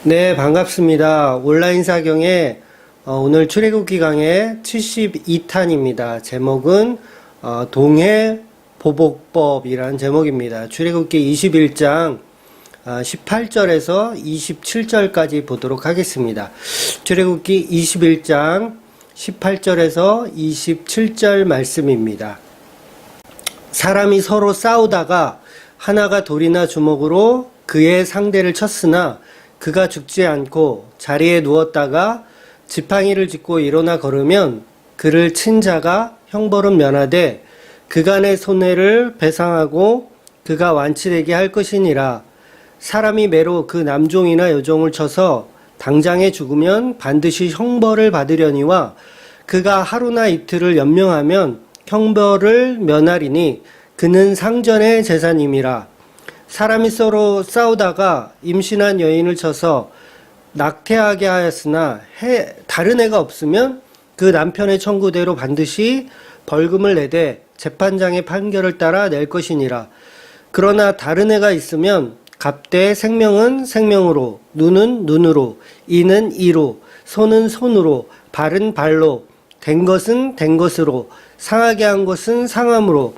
네, 반갑습니다. 온라인 사경의 오늘 출애굽기 강의 72탄입니다. 제목은 동해 보복법이라는 제목입니다. 출애굽기 21장 18절에서 27절까지 보도록 하겠습니다. 출애굽기 21장 18절에서 27절 말씀입니다. 사람이 서로 싸우다가 하나가 돌이나 주먹으로 그의 상대를 쳤으나 그가 죽지 않고 자리에 누웠다가 지팡이를 짚고 일어나 걸으면 그를 친 자가 형벌은 면하되 그간의 손해를 배상하고 그가 완치되게 할 것이니라. 사람이 매로 그 남종이나 여종을 쳐서 당장에 죽으면 반드시 형벌을 받으려니와 그가 하루나 이틀을 연명하면 형벌을 면하리니 그는 상전의 재산임이라. 사람이 서로 싸우다가 임신한 여인을 쳐서 낙태하게 하였으나 다른 애가 없으면 그 남편의 청구대로 반드시 벌금을 내되 재판장의 판결을 따라 낼 것이니라. 그러나 다른 애가 있으면 갑대 생명은 생명으로, 눈은 눈으로, 이는 이로, 손은 손으로, 발은 발로, 된 것은 된 것으로, 상하게 한 것은 상함으로,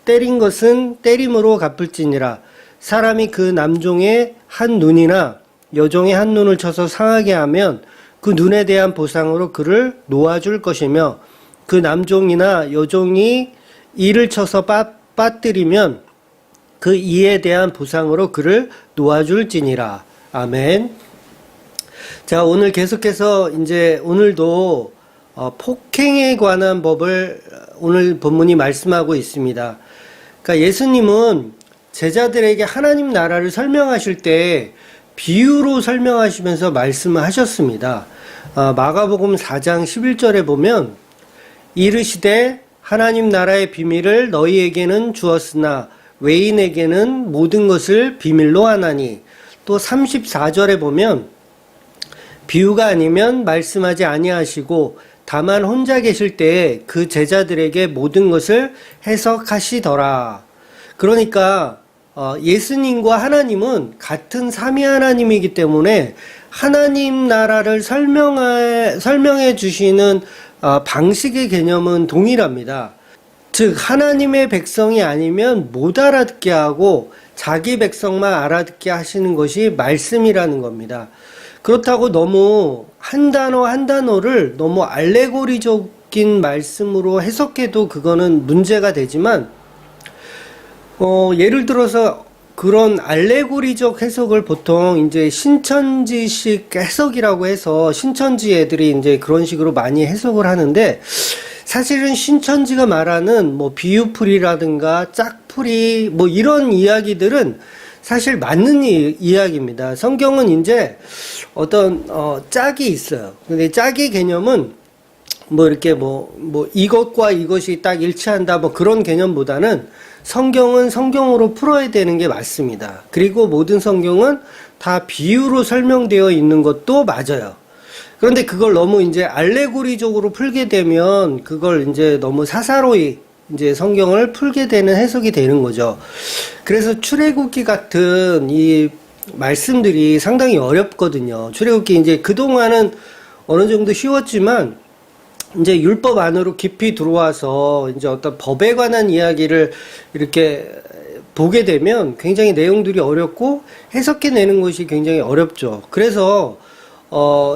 때린 것은 때림으로 갚을지니라. 사람이 그 남종의 한 눈이나 여종의 한 눈을 쳐서 상하게 하면 그 눈에 대한 보상으로 그를 놓아줄 것이며, 그 남종이나 여종이 이를 쳐서 빠뜨리면 그 이에 대한 보상으로 그를 놓아줄지니라. 아멘. 자, 오늘 계속해서 이제 오늘도 폭행에 관한 법을 오늘 본문이 말씀하고 있습니다. 그러니까 예수님은 제자들에게 하나님 나라를 설명하실 때 비유로 설명하시면서 말씀을 하셨습니다. 마가복음 4장 11절에 보면 이르시되 하나님 나라의 비밀을 너희에게는 주었으나 외인에게는 모든 것을 비밀로 하나니. 또 34절에 보면 비유가 아니면 말씀하지 아니하시고 다만 혼자 계실 때에 그 제자들에게 모든 것을 해석하시더라. 그러니까 예수님과 하나님은 같은 삼위 하나님이기 때문에 하나님 나라를 설명해 주시는 방식의 개념은 동일합니다. 즉 하나님의 백성이 아니면 못 알아듣게 하고 자기 백성만 알아듣게 하시는 것이 말씀이라는 겁니다. 그렇다고 너무 한 단어 한 단어를 너무 알레고리적인 말씀으로 해석해도 그거는 문제가 되지만 예를 들어서 그런 알레고리적 해석을 보통 이제 신천지식 해석이라고 해서 신천지 애들이 이제 그런 식으로 많이 해석을 하는데, 사실은 신천지가 말하는 뭐 비유풀이라든가 짝풀이 뭐 이런 이야기들은 사실 맞는 이야기입니다. 성경은 이제 어떤 짝이 있어요. 근데 짝의 개념은 뭐 이렇게 뭐 이것과 이것이 딱 일치한다 뭐 그런 개념보다는 성경은 성경으로 풀어야 되는 게 맞습니다. 그리고 모든 성경은 다 비유로 설명되어 있는 것도 맞아요. 그런데 그걸 너무 이제 알레고리적으로 풀게 되면 그걸 이제 너무 사사로이 이제 성경을 풀게 되는 해석이 되는 거죠. 그래서 출애굽기 같은 이 말씀들이 상당히 어렵거든요. 출애굽기 이제 그동안은 어느 정도 쉬웠지만 이제 율법 안으로 깊이 들어와서 이제 어떤 법에 관한 이야기를 이렇게 보게 되면 굉장히 내용들이 어렵고 해석해내는 것이 굉장히 어렵죠. 그래서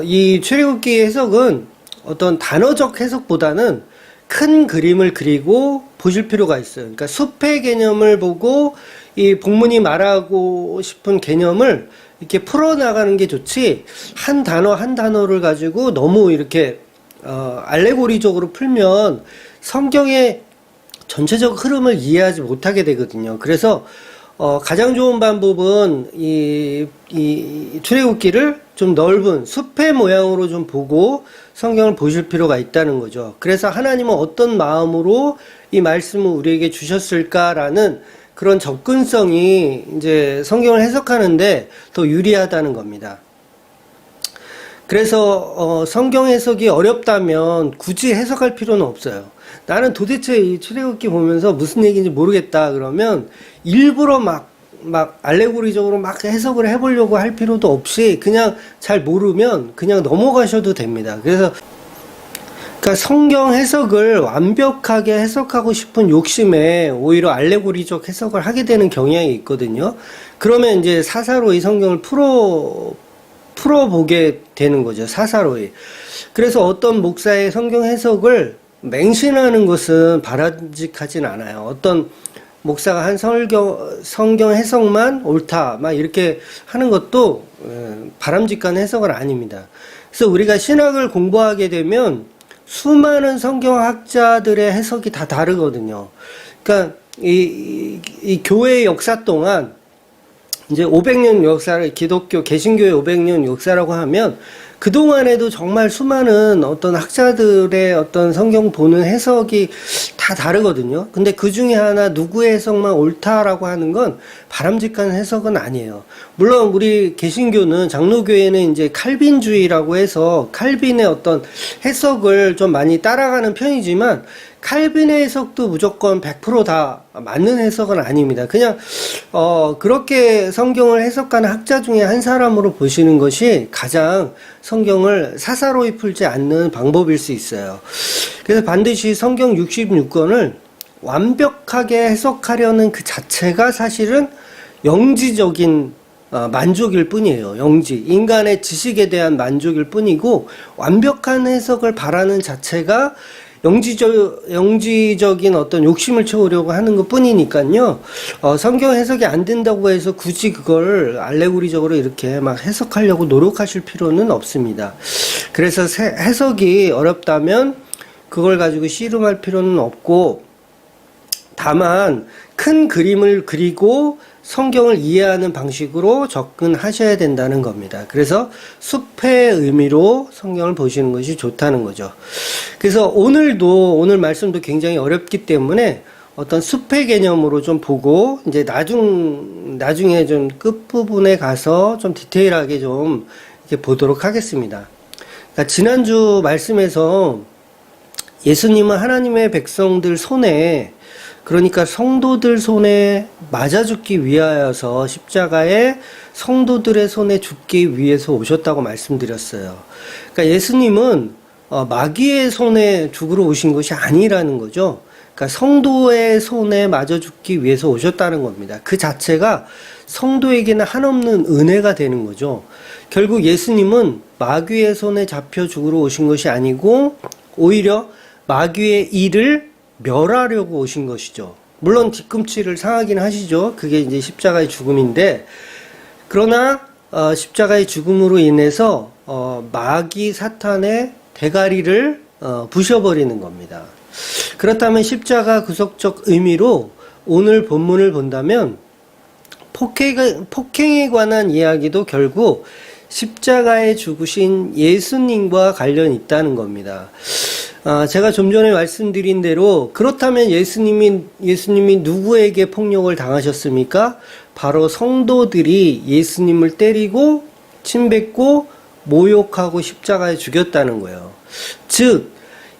이 출애굽기 해석은 어떤 단어적 해석보다는 큰 그림을 그리고 보실 필요가 있어요. 그러니까 숲의 개념을 보고 이 본문이 말하고 싶은 개념을 이렇게 풀어나가는 게 좋지, 한 단어 한 단어를 가지고 너무 이렇게 알레고리적으로 풀면 성경의 전체적 흐름을 이해하지 못하게 되거든요. 그래서 가장 좋은 방법은 이 출애굽기를 좀 넓은 숲의 모양으로 좀 보고 성경을 보실 필요가 있다는 거죠. 그래서 하나님은 어떤 마음으로 이 말씀을 우리에게 주셨을까라는 그런 접근성이 이제 성경을 해석하는데 더 유리하다는 겁니다. 그래서 성경 해석이 어렵다면 굳이 해석할 필요는 없어요. 나는 도대체 이 출애굽기 보면서 무슨 얘기인지 모르겠다 그러면 일부러 막 막 알레고리적으로 막 해석을 해보려고 할 필요도 없이 그냥 잘 모르면 그냥 넘어가셔도 됩니다. 그래서 그러니까 성경 해석을 완벽하게 해석하고 싶은 욕심에 오히려 알레고리적 해석을 하게 되는 경향이 있거든요. 그러면 이제 사사로이 성경을 풀어보게 되는 거죠. 사사로이. 그래서 어떤 목사의 성경 해석을 맹신하는 것은 바람직하진 않아요. 어떤 목사가 한 성경 해석만 옳다, 막 이렇게 하는 것도 바람직한 해석은 아닙니다. 그래서 우리가 신학을 공부하게 되면 수많은 성경학자들의 해석이 다 다르거든요. 그러니까 이 교회의 역사 동안 이제 500년 역사를 기독교 개신교의 500년 역사라고 하면 그동안에도 정말 수많은 어떤 학자들의 어떤 성경 보는 해석이 다 다르거든요. 근데 그 중에 하나 누구의 해석만 옳다라고 하는 건 바람직한 해석은 아니에요. 물론 우리 개신교는 장로교회는 이제 칼빈주의라고 해서 칼빈의 어떤 해석을 좀 많이 따라가는 편이지만 칼빈의 해석도 무조건 100%다 맞는 해석은 아닙니다. 그냥 그렇게 성경을 해석하는 학자 중에 한 사람으로 보시는 것이 가장 성경을 사사로이 풀지 않는 방법일 수 있어요. 그래서 반드시 성경 66권을 완벽하게 해석하려는 그 자체가 사실은 영지적인 만족일 뿐이에요. 영지. 인간의 지식에 대한 만족일 뿐이고 완벽한 해석을 바라는 자체가 영지적인 어떤 욕심을 채우려고 하는 것 뿐이니까요. 성경 해석이 안 된다고 해서 굳이 그걸 알레고리적으로 이렇게 막 해석하려고 노력하실 필요는 없습니다. 그래서 해석이 어렵다면 그걸 가지고 씨름할 필요는 없고, 다만 큰 그림을 그리고 성경을 이해하는 방식으로 접근하셔야 된다는 겁니다. 그래서 숲의 의미로 성경을 보시는 것이 좋다는 거죠. 그래서 오늘 말씀도 굉장히 어렵기 때문에 어떤 숲의 개념으로 좀 보고, 이제 나중에 좀 끝부분에 가서 좀 디테일하게 좀 이렇게 보도록 하겠습니다. 그러니까 지난주 말씀에서 예수님은 하나님의 백성들 손에, 그러니까 성도들 손에 맞아 죽기 위하여서 십자가에 성도들의 손에 죽기 위해서 오셨다고 말씀드렸어요. 그러니까 예수님은 마귀의 손에 죽으러 오신 것이 아니라는 거죠. 그러니까 성도의 손에 맞아 죽기 위해서 오셨다는 겁니다. 그 자체가 성도에게는 한없는 은혜가 되는 거죠. 결국 예수님은 마귀의 손에 잡혀 죽으러 오신 것이 아니고 오히려 마귀의 일을 멸하려고 오신 것이죠. 물론 뒤꿈치를 상하긴 하시죠. 그게 이제 십자가의 죽음인데, 그러나 십자가의 죽음으로 인해서 마귀 사탄의 대가리를 부셔버리는 겁니다. 그렇다면 십자가 구속적 의미로 오늘 본문을 본다면 폭행에 관한 이야기도 결국 십자가에 죽으신 예수님과 관련이 있다는 겁니다. 제가 좀 전에 말씀드린 대로 그렇다면 예수님이 누구에게 폭력을 당하셨습니까? 바로 성도들이 예수님을 때리고 침뱉고 모욕하고 십자가에 죽였다는 거예요. 즉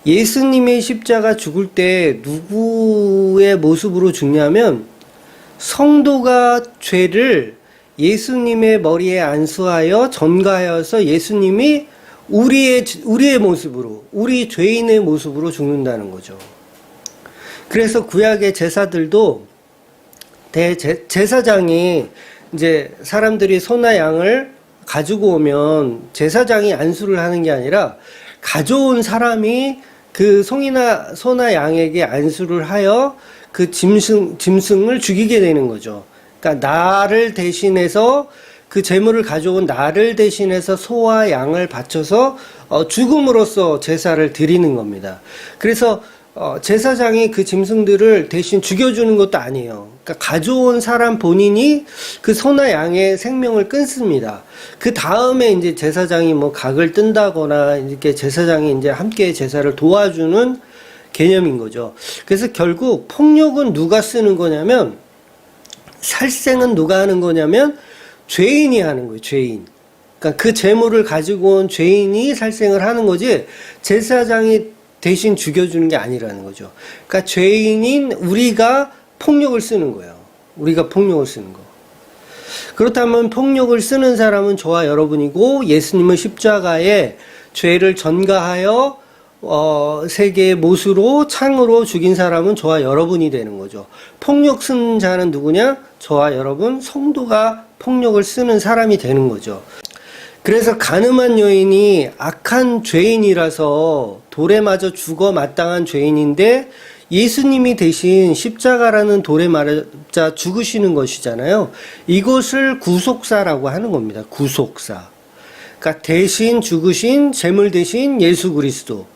예수님의 십자가 죽을 때 누구의 모습으로 죽냐면 성도가 죄를 예수님의 머리에 안수하여 전가하여서 예수님이 우리의 모습으로, 우리 죄인의 모습으로 죽는다는 거죠. 그래서 구약의 제사들도 제사장이 이제 사람들이 소나 양을 가지고 오면 제사장이 안수를 하는 게 아니라 가져온 사람이 그 소나 양에게 안수를 하여 그 짐승을 죽이게 되는 거죠. 그러니까 나를 대신해서 그 제물을 가져온 나를 대신해서 소와 양을 바쳐서 죽음으로써 제사를 드리는 겁니다. 그래서 제사장이 그 짐승들을 대신 죽여주는 것도 아니에요. 그러니까 가져온 사람 본인이 그 소나 양의 생명을 끊습니다. 그 다음에 이제 제사장이 뭐 각을 뜬다거나 이렇게 제사장이 이제 함께 제사를 도와주는 개념인 거죠. 그래서 결국 폭력은 누가 쓰는 거냐면, 살생은 누가 하는 거냐면 죄인이 하는 거예요. 죄인. 그러니까 그 재물을 가지고 온 죄인이 살생을 하는 거지 제사장이 대신 죽여주는 게 아니라는 거죠. 그러니까 죄인인 우리가 폭력을 쓰는 거예요. 우리가 폭력을 쓰는 거. 그렇다면 폭력을 쓰는 사람은 저와 여러분이고 예수님은 십자가에 죄를 전가하여 세계의 못으로 창으로 죽인 사람은 저와 여러분이 되는 거죠. 폭력 쓰는 자는 누구냐? 저와 여러분 성도가 폭력을 쓰는 사람이 되는 거죠. 그래서 가늠한 여인이 악한 죄인이라서 돌에 맞아 죽어 마땅한 죄인인데 예수님이 대신 십자가라는 돌에 맞아 죽으시는 것이잖아요. 이것을 구속사라고 하는 겁니다. 구속사. 그러니까 대신 죽으신 제물 대신 예수 그리스도.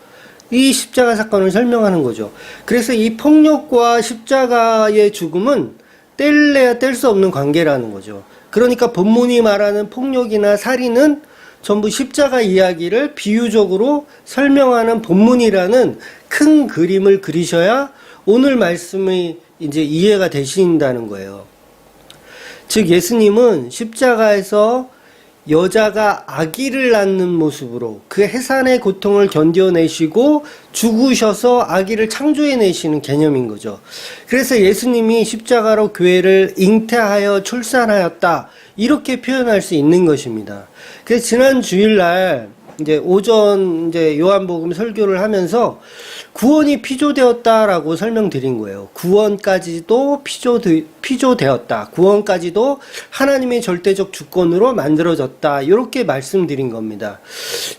이 십자가 사건을 설명하는 거죠. 그래서 이 폭력과 십자가의 죽음은 뗄래야 뗄 수 없는 관계라는 거죠. 그러니까 본문이 말하는 폭력이나 살인은 전부 십자가 이야기를 비유적으로 설명하는 본문이라는 큰 그림을 그리셔야 오늘 말씀이 이제 이해가 되신다는 거예요. 즉 예수님은 십자가에서 여자가 아기를 낳는 모습으로 그 해산의 고통을 견뎌내시고 죽으셔서 아기를 창조해내시는 개념인 거죠. 그래서 예수님이 십자가로 교회를 잉태하여 출산하였다 이렇게 표현할 수 있는 것입니다. 그래서 지난 주일날 이제 오전 이제 요한복음 설교를 하면서 구원이 피조되었다라고 설명드린 거예요. 구원까지도 피조되었다. 구원까지도 하나님의 절대적 주권으로 만들어졌다. 이렇게 말씀드린 겁니다.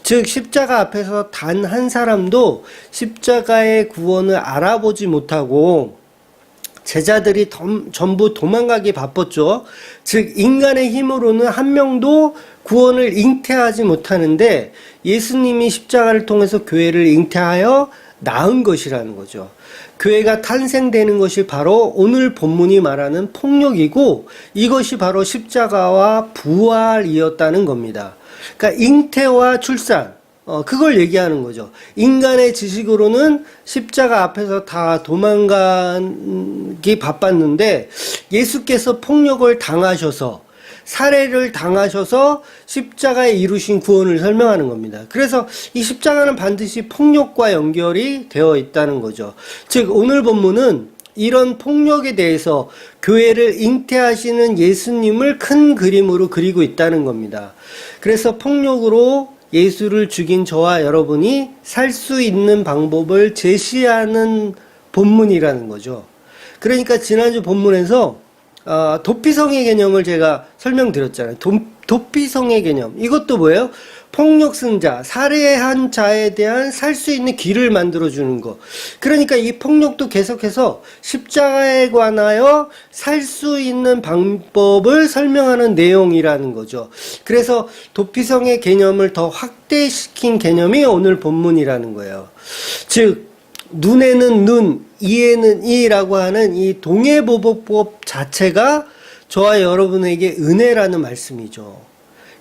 즉 십자가 앞에서 단 한 사람도 십자가의 구원을 알아보지 못하고 제자들이 전부 도망가기 바빴죠. 즉 인간의 힘으로는 한 명도 구원을 잉태하지 못하는데 예수님이 십자가를 통해서 교회를 잉태하여 낳은 것이라는 거죠. 교회가 탄생되는 것이 바로 오늘 본문이 말하는 폭력이고 이것이 바로 십자가와 부활이었다는 겁니다. 그러니까 잉태와 출산 그걸 얘기하는 거죠. 인간의 지식으로는 십자가 앞에서 다 도망가기 바빴는데 예수께서 폭력을 당하셔서 살해를 당하셔서 십자가에 이루신 구원을 설명하는 겁니다. 그래서 이 십자가는 반드시 폭력과 연결이 되어 있다는 거죠. 즉 오늘 본문은 이런 폭력에 대해서 교회를 잉태하시는 예수님을 큰 그림으로 그리고 있다는 겁니다. 그래서 폭력으로 예수를 죽인 저와 여러분이 살 수 있는 방법을 제시하는 본문이라는 거죠. 그러니까 지난주 본문에서 도피성의 개념을 제가 설명드렸잖아요. 도피성의 개념. 이것도 뭐예요? 폭력 쓴 자, 살해한 자에 대한 살 수 있는 길을 만들어주는 거. 그러니까 이 폭력도 계속해서 십자가에 관하여 살 수 있는 방법을 설명하는 내용이라는 거죠. 그래서 도피성의 개념을 더 확대시킨 개념이 오늘 본문이라는 거예요. 즉, 눈에는 눈, 이에는 이라고 하는 이 동해보복법 자체가 저와 여러분에게 은혜라는 말씀이죠.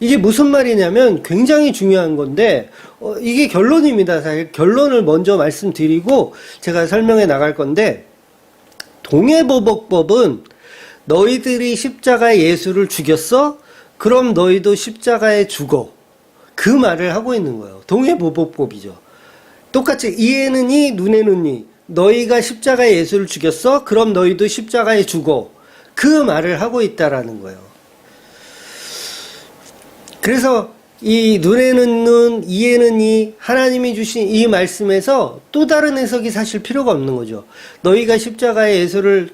이게 무슨 말이냐면 굉장히 중요한 건데 이게 결론입니다. 사실 결론을 먼저 말씀드리고 제가 설명해 나갈 건데 동해보복법은 너희들이 십자가에 예수를 죽였어? 그럼 너희도 십자가에 죽어. 그 말을 하고 있는 거예요. 동해보복법이죠. 똑같이 이에는 이 눈에는 이 너희가 십자가에 예수를 죽였어? 그럼 너희도 십자가에 죽어. 그 말을 하고 있다라는 거예요. 그래서 이 눈에는 눈, 이에는 이 하나님이 주신 이 말씀에서 또 다른 해석이 사실 필요가 없는 거죠. 너희가 십자가에 예수를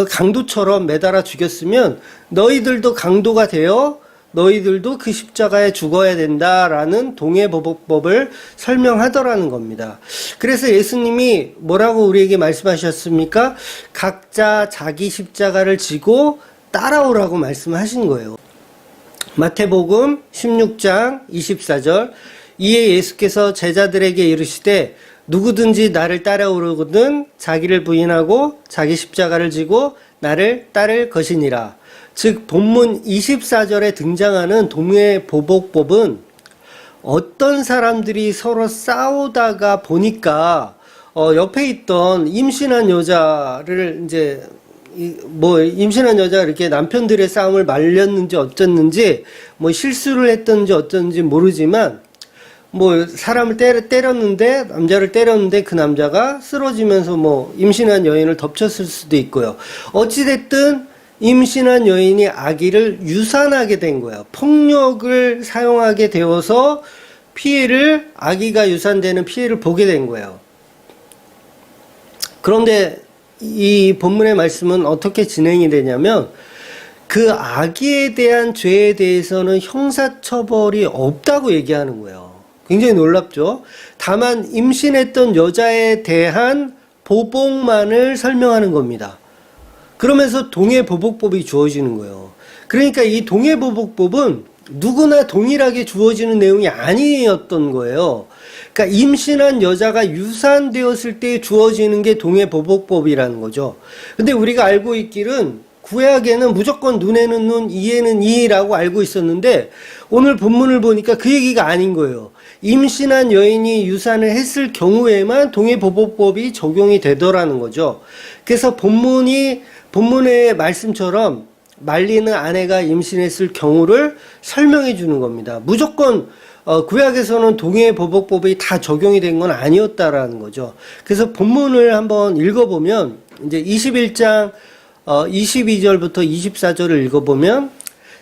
강도처럼 매달아 죽였으면 너희들도 강도가 되어 너희들도 그 십자가에 죽어야 된다라는 동해보복법을 설명하더라는 겁니다. 그래서 예수님이 뭐라고 우리에게 말씀하셨습니까? 각자 자기 십자가를 지고 따라오라고 말씀하신 거예요. 마태복음 16장 24절 이에 예수께서 제자들에게 이르시되 누구든지 나를 따라오려거든 자기를 부인하고 자기 십자가를 지고 나를 따를 것이니라. 즉 본문 24절에 등장하는 동해보복법은 어떤 사람들이 서로 싸우다가 보니까 옆에 있던 임신한 여자를 이제 임신한 여자가 이렇게 남편들의 싸움을 말렸는지 어쩌는지 실수를 했던지 어쩌는지 모르지만 사람을 때렸는데 남자를 때렸는데 그 남자가 쓰러지면서 임신한 여인을 덮쳤을 수도 있고요. 어찌됐든 임신한 여인이 아기를 유산하게 된 거예요. 폭력을 사용하게 되어서 아기가 유산되는 피해를 보게 된 거예요. 그런데 이 본문의 말씀은 어떻게 진행이 되냐면, 그 아기에 대한 죄에 대해서는 형사처벌이 없다고 얘기하는 거예요. 굉장히 놀랍죠? 다만 임신했던 여자에 대한 보복만을 설명하는 겁니다. 그러면서 동해보복법이 주어지는 거예요. 그러니까 이 동해보복법은 누구나 동일하게 주어지는 내용이 아니었던 거예요. 그러니까 임신한 여자가 유산되었을 때 주어지는 게 동해보복법이라는 거죠. 근데 우리가 알고 있기는 구약에는 무조건 눈에는 눈, 이에는 이라고 알고 있었는데, 오늘 본문을 보니까 그 얘기가 아닌 거예요. 임신한 여인이 유산을 했을 경우에만 동해보복법이 적용이 되더라는 거죠. 그래서 본문의 말씀처럼 말리는 아내가 임신했을 경우를 설명해 주는 겁니다. 무조건 구약에서는 동해보복법이 다 적용이 된 건 아니었다라는 거죠. 그래서 본문을 한번 읽어보면, 이제 21장 22절부터 24절을 읽어보면,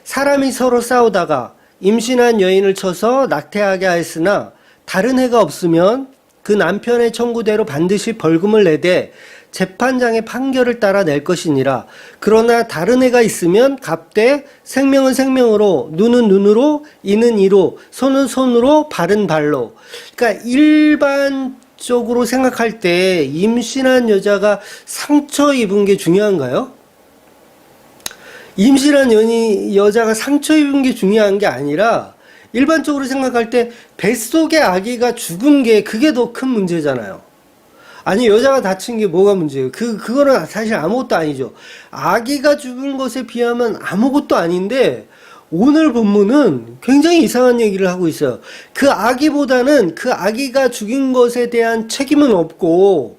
사람이 서로 싸우다가 임신한 여인을 쳐서 낙태하게 하였으나 다른 해가 없으면 그 남편의 청구대로 반드시 벌금을 내되 재판장의 판결을 따라 낼 것이니라. 그러나 다른 해가 있으면 갚되 생명은 생명으로, 눈은 눈으로, 이는 이로, 손은 손으로, 발은 발로. 그러니까 일반적으로 생각할 때 임신한 여자가 상처 입은 게 중요한가요? 임신한 여자가 상처 입은 게 중요한 게 아니라, 일반적으로 생각할 때 뱃속에 아기가 죽은 게 그게 더 큰 문제잖아요. 아니, 여자가 다친 게 뭐가 문제예요? 그거는 사실 아무것도 아니죠. 아기가 죽은 것에 비하면 아무것도 아닌데, 오늘 본문은 굉장히 이상한 얘기를 하고 있어요. 그 아기보다는 그 아기가 죽인 것에 대한 책임은 없고,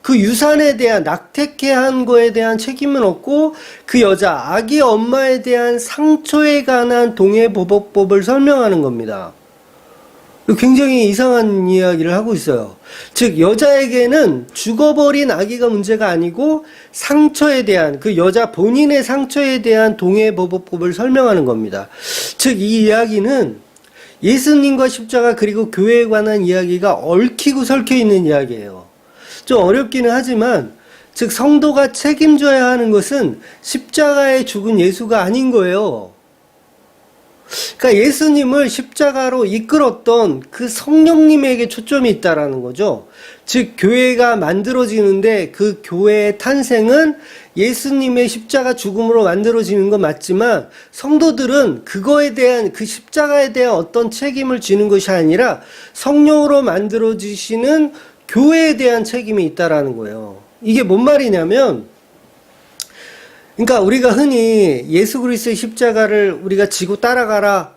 그 유산에 대한, 낙태케 한 거에 대한 책임은 없고, 그 여자, 아기 엄마에 대한 상처에 관한 동해보복법을 설명하는 겁니다. 굉장히 이상한 이야기를 하고 있어요. 즉, 여자에게는 죽어버린 아기가 문제가 아니고 상처에 대한, 그 여자 본인의 상처에 대한 동해보복법을 설명하는 겁니다. 즉, 이 이야기는 예수님과 십자가 그리고 교회에 관한 이야기가 얽히고 설켜 있는 이야기예요. 좀 어렵기는 하지만, 즉 성도가 책임져야 하는 것은 십자가에 죽은 예수가 아닌 거예요. 그러니까 예수님을 십자가로 이끌었던 그 성령님에게 초점이 있다라는 거죠. 즉 교회가 만들어지는데 그 교회의 탄생은 예수님의 십자가 죽음으로 만들어지는 건 맞지만, 성도들은 그거에 대한, 그 십자가에 대한 어떤 책임을 지는 것이 아니라 성령으로 만들어지시는 교회에 대한 책임이 있다라는 거예요. 이게 뭔 말이냐면, 그러니까 우리가 흔히 예수 그리스도의 십자가를 우리가 지고 따라가라,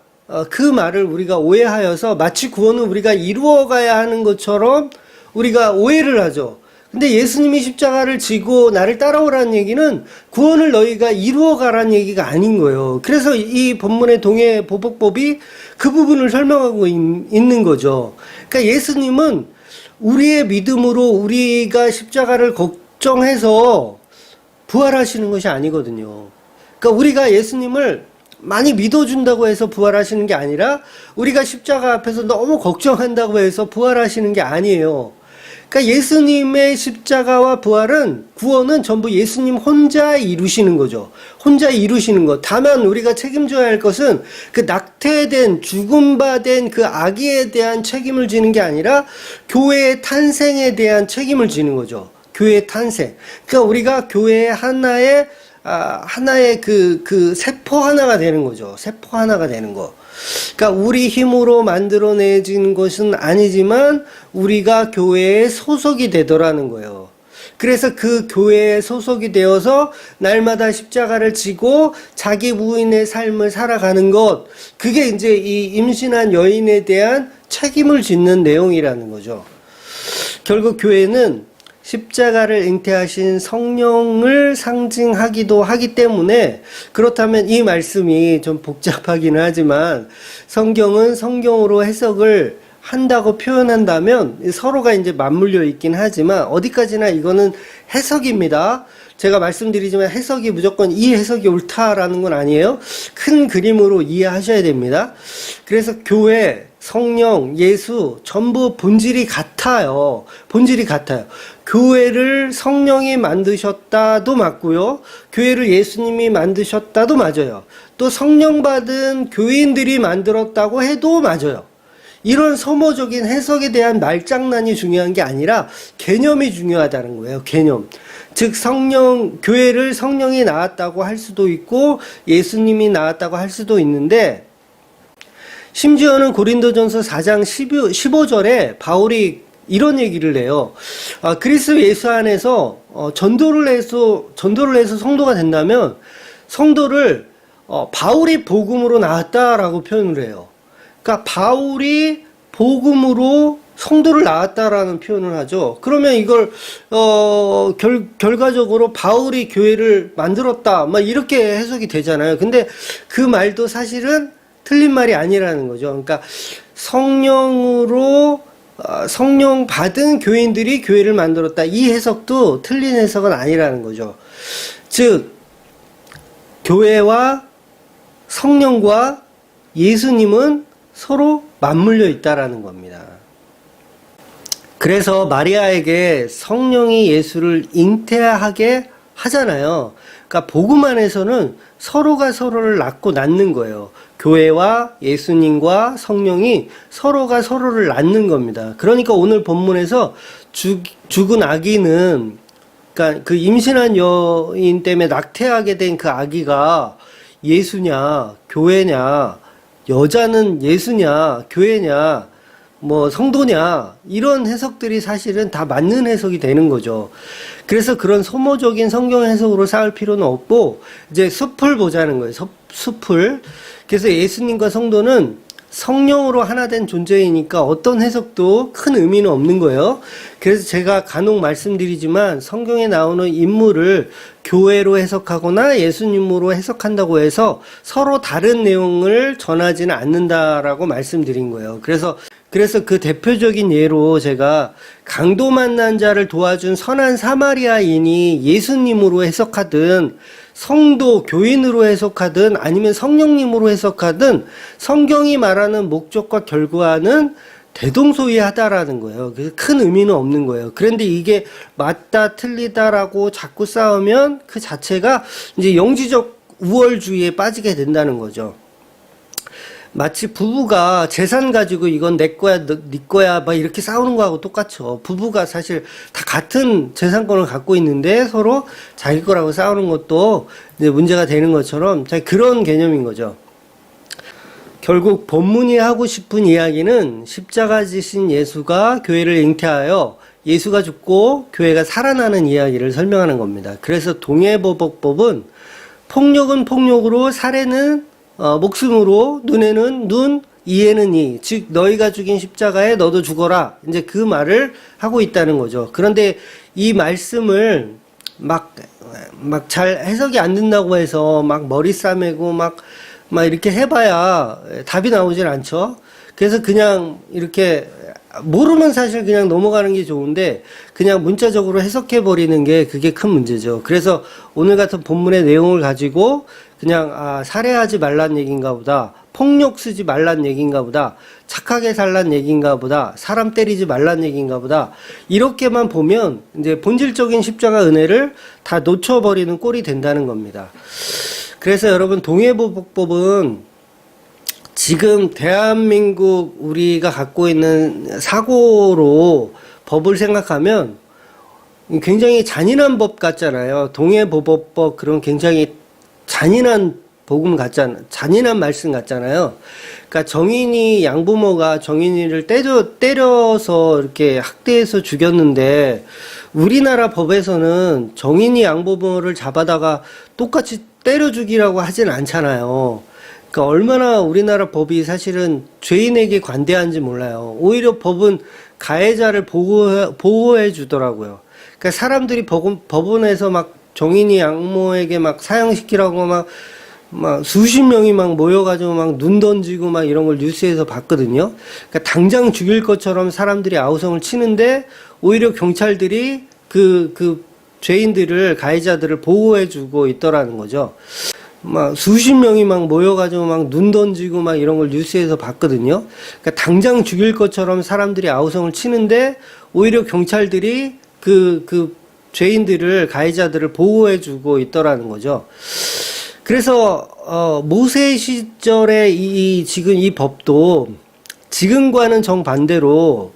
그 말을 우리가 오해하여서 마치 구원은 우리가 이루어가야 하는 것처럼 우리가 오해를 하죠. 근데 예수님이 십자가를 지고 나를 따라오라는 얘기는 구원을 너희가 이루어가라는 얘기가 아닌 거예요. 그래서 이 본문의 동해보복법이 그 부분을 설명하고 있는 거죠. 그러니까 예수님은 우리의 믿음으로 우리가 십자가를 걱정해서 부활하시는 것이 아니거든요. 그러니까 우리가 예수님을 많이 믿어준다고 해서 부활하시는 게 아니라, 우리가 십자가 앞에서 너무 걱정한다고 해서 부활하시는 게 아니에요. 그러니까 예수님의 십자가와 부활은, 구원은 전부 예수님 혼자 이루시는 거죠. 혼자 이루시는 것. 다만 우리가 책임져야 할 것은 그 낙태된, 죽음받은 그 아기에 대한 책임을 지는 게 아니라 교회의 탄생에 대한 책임을 지는 거죠. 교회의 탄생. 그러니까 우리가 교회의 하나의 그 세포 하나가 되는 거죠. 세포 하나가 되는 거. 그러니까 우리 힘으로 만들어내진 것은 아니지만 우리가 교회에 소속이 되더라는 거예요. 그래서 그 교회에 소속이 되어서 날마다 십자가를 지고 자기 부인의 삶을 살아가는 것, 그게 이제 이 임신한 여인에 대한 책임을 짓는 내용이라는 거죠. 결국 교회는 십자가를 잉태하신 성령을 상징하기도 하기 때문에, 그렇다면 이 말씀이 좀 복잡하기는 하지만 성경은 성경으로 해석을 한다고 표현한다면 서로가 이제 맞물려 있긴 하지만 어디까지나 이거는 해석입니다. 제가 말씀드리지만 해석이 무조건 이 해석이 옳다라는 건 아니에요. 큰 그림으로 이해하셔야 됩니다. 그래서 교회, 성령, 예수 전부 본질이 같아요. 본질이 같아요. 교회를 성령이 만드셨다도 맞고요. 교회를 예수님이 만드셨다도 맞아요. 또 성령 받은 교인들이 만들었다고 해도 맞아요. 이런 소모적인 해석에 대한 말장난이 중요한 게 아니라 개념이 중요하다는 거예요. 개념. 즉 교회를 성령이 낳았다고 할 수도 있고 예수님이 낳았다고 할 수도 있는데, 심지어는 고린도전서 4장 15절에 바울이 이런 얘기를 해요. 그리스도 예수 안에서 전도를 해서 성도가 된다면 성도를 바울이 복음으로 낳았다라고 표현을 해요. 그러니까 바울이 복음으로 성도를 낳았다라는 표현을 하죠. 그러면 이걸 결과적으로 바울이 교회를 만들었다 막 이렇게 해석이 되잖아요. 근데 그 말도 사실은 틀린 말이 아니라는 거죠. 그러니까 성령 받은 교인들이 교회를 만들었다, 이 해석도 틀린 해석은 아니라는 거죠. 즉 교회와 성령과 예수님은 서로 맞물려 있다라는 겁니다. 그래서 마리아에게 성령이 예수를 잉태하게 하잖아요. 그러니까 복음 안에서는 서로가 서로를 낳고 낳는 거예요. 교회와 예수님과 성령이 서로가 서로를 낳는 겁니다. 그러니까 오늘 본문에서 죽은 아기는, 그러니까 그 임신한 여인 때문에 낙태하게 된 그 아기가 예수냐, 교회냐, 여자는 예수냐, 교회냐, 뭐 성도냐, 이런 해석들이 사실은 다 맞는 해석이 되는 거죠. 그래서 그런 소모적인 성경 해석으로 쌓을 필요는 없고 이제 숲을 보자는 거예요. 숲을. 그래서 예수님과 성도는 성령으로 하나 된 존재이니까 어떤 해석도 큰 의미는 없는 거예요. 그래서 제가 간혹 말씀드리지만 성경에 나오는 인물을 교회로 해석하거나 예수님으로 해석한다고 해서 서로 다른 내용을 전하지는 않는다라고 말씀드린 거예요. 그래서 그 대표적인 예로 제가 강도 만난 자를 도와준 선한 사마리아인이 예수님으로 해석하든 성도, 교인으로 해석하든 아니면 성령님으로 해석하든 성경이 말하는 목적과 결과는 대동소이하다라는 거예요. 그래서 큰 의미는 없는 거예요. 그런데 이게 맞다 틀리다라고 자꾸 싸우면 그 자체가 이제 영지적 우월주의에 빠지게 된다는 거죠. 마치 부부가 재산 가지고 이건 내 거야, 네 거야, 막 이렇게 싸우는 거하고 똑같죠. 부부가 사실 다 같은 재산권을 갖고 있는데 서로 자기 거라고 싸우는 것도 이제 문제가 되는 것처럼 그런 개념인 거죠. 결국 본문이 하고 싶은 이야기는 십자가 지신 예수가 교회를 잉태하여 예수가 죽고 교회가 살아나는 이야기를 설명하는 겁니다. 그래서 동해보복법은 폭력은 폭력으로, 살해는 목숨으로, 눈에는 눈, 이에는 이. 즉 너희가 죽인 십자가에 너도 죽어라. 이제 그 말을 하고 있다는 거죠. 그런데 이 말씀을 막 잘 해석이 안 된다고 해서 막 머리 싸매고 막 이렇게 해봐야 답이 나오질 않죠. 그래서 그냥 이렇게 모르면 사실 그냥 넘어가는 게 좋은데 그냥 문자적으로 해석해버리는 게 그게 큰 문제죠. 그래서 오늘 같은 본문의 내용을 가지고 그냥 살해하지 말란 얘기인가 보다, 폭력 쓰지 말란 얘기인가 보다, 착하게 살란 얘기인가 보다, 사람 때리지 말란 얘기인가 보다, 이렇게만 보면 이제 본질적인 십자가 은혜를 다 놓쳐버리는 꼴이 된다는 겁니다. 그래서 여러분, 동해보복법은 지금 대한민국 우리가 갖고 있는 사고로 법을 생각하면 굉장히 잔인한 법 같잖아요. 동해보복법, 그런 굉장히 잔인한 복음 같잖아요. 잔인한 말씀 같잖아요. 그러니까 정인이, 양부모가 정인이를 때려서 이렇게 학대해서 죽였는데 우리나라 법에서는 정인이 양부모를 잡아다가 똑같이 때려 죽이라고 하진 않잖아요. 그러니까 얼마나 우리나라 법이 사실은 죄인에게 관대한지 몰라요. 오히려 법은 가해자를 보호해 주더라고요. 그러니까 사람들이 법원에서 막 정인이 양모에게 막 사형시키라고 막 수십 명이 막 모여가지고 막 눈 던지고 막 이런 걸 뉴스에서 봤거든요. 그러니까 당장 죽일 것처럼 사람들이 아우성을 치는데 오히려 경찰들이 그 죄인들을, 가해자들을 보호해주고 있더라는 거죠. 막 수십 명이 막 모여가지고 막 눈 던지고 막 이런 걸 뉴스에서 봤거든요. 그러니까 당장 죽일 것처럼 사람들이 아우성을 치는데 오히려 경찰들이 그 죄인들을, 가해자들을 보호해주고 있더라는 거죠. 그래서 모세 시절의 지금 이 법도 지금과는 정반대로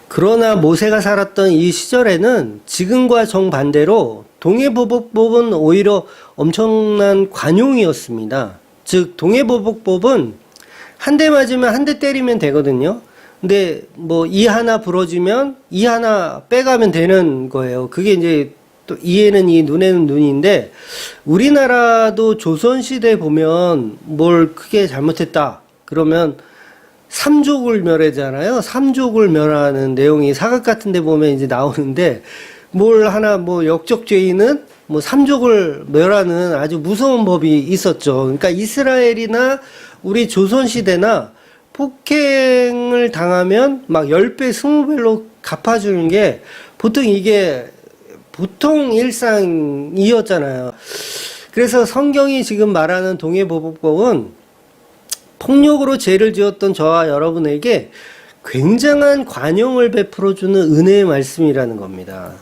그러나 모세가 살았던 이 시절에는 지금과 정반대로 동해보복법은 오히려 엄청난 관용이었습니다. 즉 동해보복법은 한 대 맞으면 한 대 때리면 되거든요. 근데 뭐 이 하나 부러지면 이 하나 빼가면 되는 거예요. 그게 이제 또 이에는 이, 눈에는 눈인데, 우리나라도 조선시대 보면 뭘 크게 잘못했다 그러면 삼족을 멸하잖아요. 삼족을 멸하는 내용이 사극 같은 데 보면 이제 나오는데, 뭘 하나 뭐 역적죄인은 뭐 삼족을 멸하는 아주 무서운 법이 있었죠. 그러니까 이스라엘이나 우리 조선시대나 폭행을 당하면 막 10배, 20배로 갚아주는 게 보통 일상이었잖아요. 그래서 성경이 지금 말하는 동해보복법은 폭력으로 죄를 지었던 저와 여러분에게 굉장한 관용을 베풀어주는 은혜의 말씀이라는 겁니다.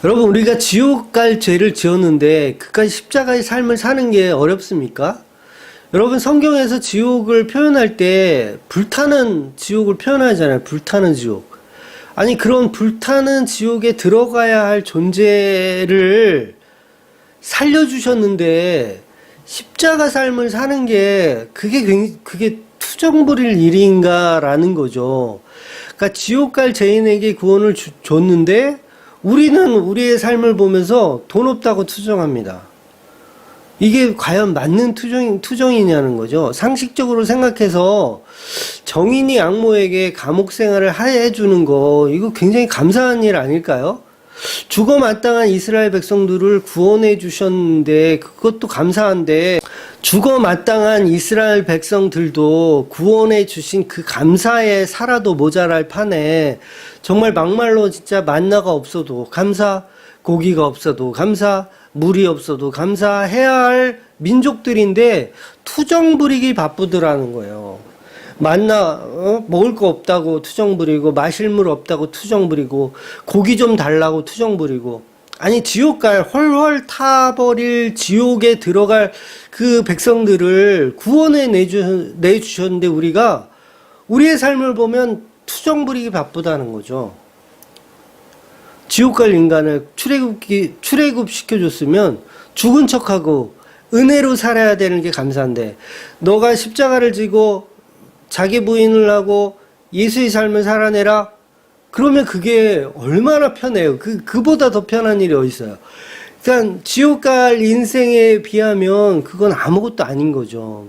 여러분, 우리가 지옥 갈 죄를 지었는데 그까지 십자가의 삶을 사는 게 어렵습니까? 여러분, 성경에서 지옥을 표현할 때 불타는 지옥을 표현하잖아요. 불타는 지옥. 아니, 그런 불타는 지옥에 들어가야 할 존재를 살려주셨는데 십자가 삶을 사는 게 그게 투정 부릴 일인가라는 거죠. 그러니까 지옥 갈 죄인에게 구원을 줬는데 우리는 우리의 삶을 보면서 돈 없다고 투정합니다. 이게 과연 맞는 투정이냐는 거죠. 상식적으로 생각해서 정인이 양모에게 감옥 생활을 해주는 거, 이거 굉장히 감사한 일 아닐까요? 죽어 마땅한 이스라엘 백성들을 구원해 주셨는데 그것도 감사한데, 죽어 마땅한 이스라엘 백성들도 구원해 주신 그 감사에 살아도 모자랄 판에 정말 막말로 진짜 만나가 없어도 감사, 고기가 없어도 감사, 물이 없어도 감사해야 할 민족들인데 투정 부리기 바쁘더라는 거예요. 먹을 거 없다고 투정 부리고, 마실 물 없다고 투정 부리고, 고기 좀 달라고 투정 부리고. 아니, 지옥 갈 헐헐 타버릴 지옥에 들어갈 그 백성들을 구원해 내주셨는데 우리가 우리의 삶을 보면 투정 부리기 바쁘다는 거죠. 지옥 갈 인간을 출애굽 시켜줬으면 죽은 척하고 은혜로 살아야 되는 게 감사한데, 너가 십자가를 지고 자기 부인을 하고 예수의 삶을 살아내라? 그러면 그게 얼마나 편해요. 그보다 더 편한 일이 어디 있어요. 그러니까 지옥 갈 인생에 비하면 그건 아무것도 아닌 거죠.